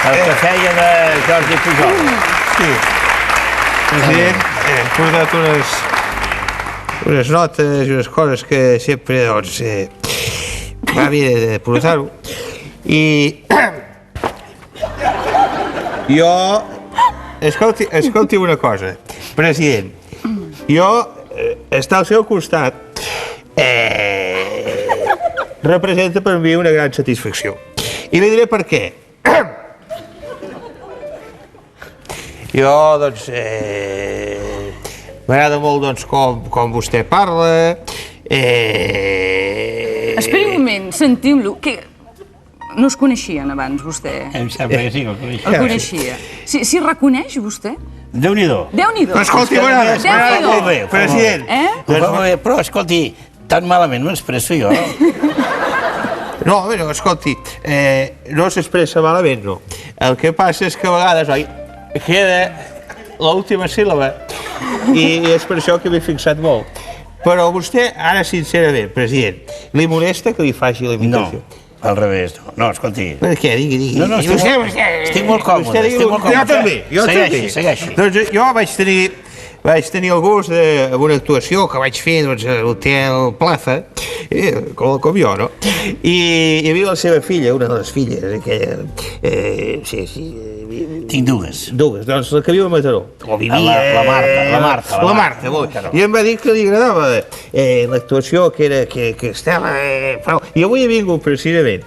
El que feia de Jordi Pujol. Sí. President, he portat unes notes i unes coses que sempre, doncs, va bé de portar-ho. I jo, escolti una cosa, president, jo, estar al seu costat, representa per mi una gran satisfacció. I li diré per què. Jo, doncs, m'agrada molt, doncs, com vostè parla. Esperi un moment, sentim-lo. No es coneixien abans, vostè? Em sembla que sí, que el coneixia. El coneixia. S'hi reconeix, vostè? Déu-n'hi-do. Déu-n'hi-do. Escolti, m'agrada molt bé, president. Però, escolti, tan malament m'expresso jo. No, escolti, no s'expressa malament, no. El que passa és que a vegades, oi, queda l'última síl·laba i és per això que m'he fixat molt. Però vostè, ara sincerament, president, li molesta que li faci la imitació? No, al revés, no. No, escolti. Per què? Digui. No, estic molt còmode, Jo també. Segueixi. Doncs jo vaig tenir el gust d'una actuació que vaig fer a l'Hotel Plaza, com jo, no? I hi havia la seva filla, una de les filles, aquella... Tinc dues. Dues, doncs la que viu a Mataró. La Marta. I em va dir que li agradava l'actuació, que estava... I avui he vingut precisament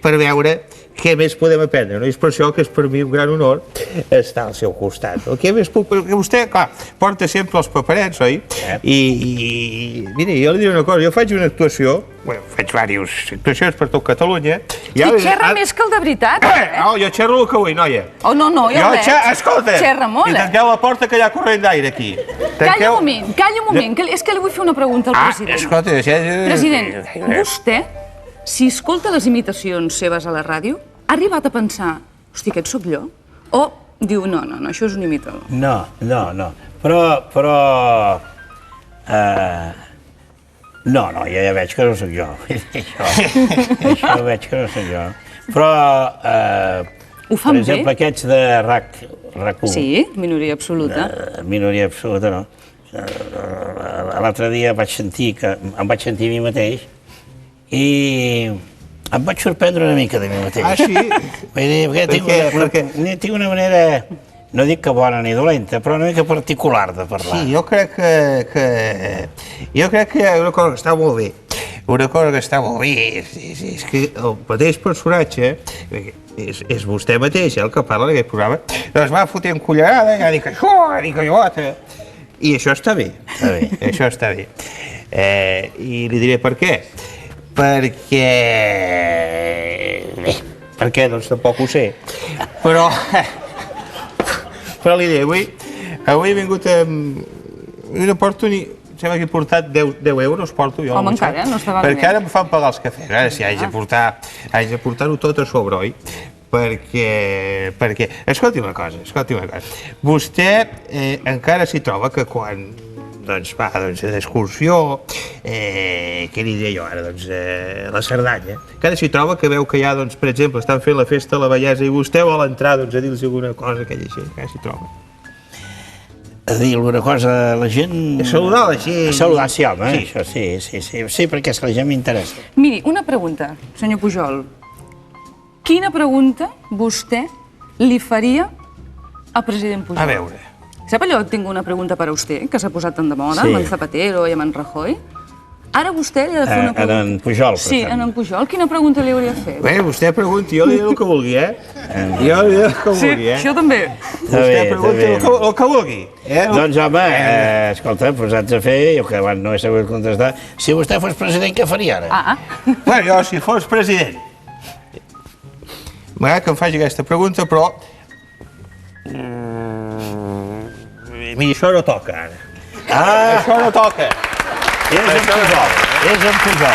per veure què més podem aprendre, no? És per això que és per mi un gran honor estar al seu costat. El que més puc... Perquè vostè, clar, porta sempre els paperets, oi? I mira, jo li diré una cosa, jo faig una actuació, faig diverses actuacions per tot Catalunya... I xerra més que el de veritat, No, jo xerro el que vull, noia. Oh, no, jo veig. Escolta, xerra molt, i tanqueu la porta que hi ha corrent d'aire aquí. Calla un moment, que és que li vull fer una pregunta al president. Escolta, President, vostè, si escolta les imitacions seves a la ràdio, ha arribat a pensar, hosti, aquest sóc jo? O diu, no, això és un imitador? No. Però... No, jo ja veig que no sóc jo. Això veig que no sóc jo. Però... Ho fan bé? Per exemple, aquests de RAC1. Sí, minoria absoluta. Minoria absoluta, no. L'altre dia em vaig sentir a mi mateix i em vaig sorprendre una mica de mi mateix. Ah, sí? Vull dir, tinc una manera, no dic que bona ni dolenta, però una mica particular de parlar. Sí, jo crec que una cosa que està molt bé, és que el mateix personatge, és vostè mateix, el que parla en aquest programa, doncs va fotent cullerada, ja dic això, dic allò altre, i això està bé, això està bé. I li diré per què. Perquè, doncs tampoc ho sé, però li diré, avui he vingut amb una oportunitat, sembla que he portat 10 euros, porto jo. Home, encara, no estava bé. Perquè ara em fan pagar els cafès, ara sí, haig de portar-ho tot a sobre, oi? Perquè, escolti una cosa, vostè encara s'hi troba que quan va d'excursió, què li diré jo ara, la Cerdanya, encara s'hi troba que veu que ja, per exemple, estan fent la festa de la bellesa i vostè vol entrar a dir-los alguna cosa, aquella gent, encara s'hi troba. A dir alguna cosa a la gent... Saludar la gent. Saludar, sí, home, això sí, perquè és que la gent m'interessa. Miri, una pregunta, senyor Pujol. Quina pregunta vostè li faria al president Pujol? A veure. Sap allò, tinc una pregunta per a vostè, que s'ha posat tant de moda, amb en Zapatero i amb en Rajoy? Ara vostè li ha de fer una pregunta. En Pujol, per Sí, en Pujol. Quina pregunta li hauria de fer? Bé, vostè pregunti, jo li diré el que vulgui, Jo li diré el que vulgui, Sí, això també. Vostè pregunti el que vulgui. Doncs, home, escolta, posats a fer, jo que abans no he sabut contestar, si vostè fos president, què faria ara? Bueno, jo, si fos president, m'agrada que em faci aquesta pregunta, però... Mira, això no toca, ara. Això no toca. És en Pujol.